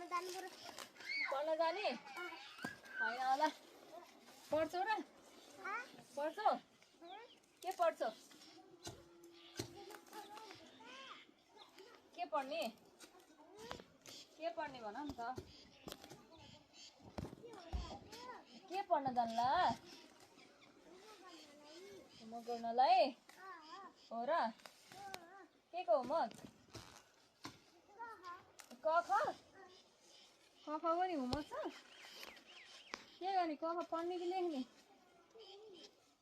पढ्न जाने होइन होला पढ्छौ र पढ्छौ के पढ्छौ के पढ्ने भन नि त के पढ्न जान्ला होमवर्क गर्नलाई हो र के को होमवर्क क ख पनि होमवर्क छ के गर्ने क ख पढ्ने कि लेख्ने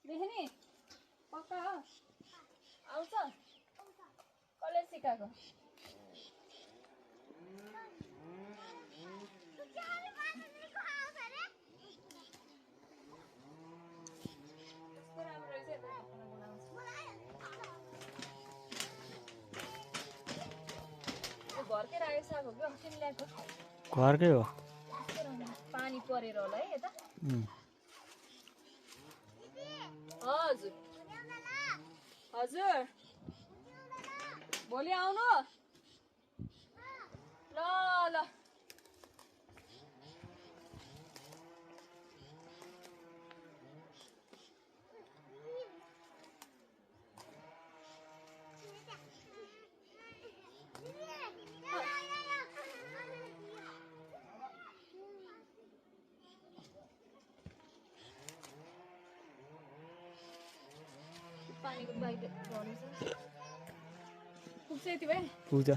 लेख्ने पक्का हो आउँछ कसले सिकाएको घरकै रायो साग हो कि अस्ति ल्याएको घरकै हो पानी परेर होला है यता हजुर हजुर भोलि आउनु ल ल पानीको बाइक गर्नु छ पुग्छ यति भए पुग्छ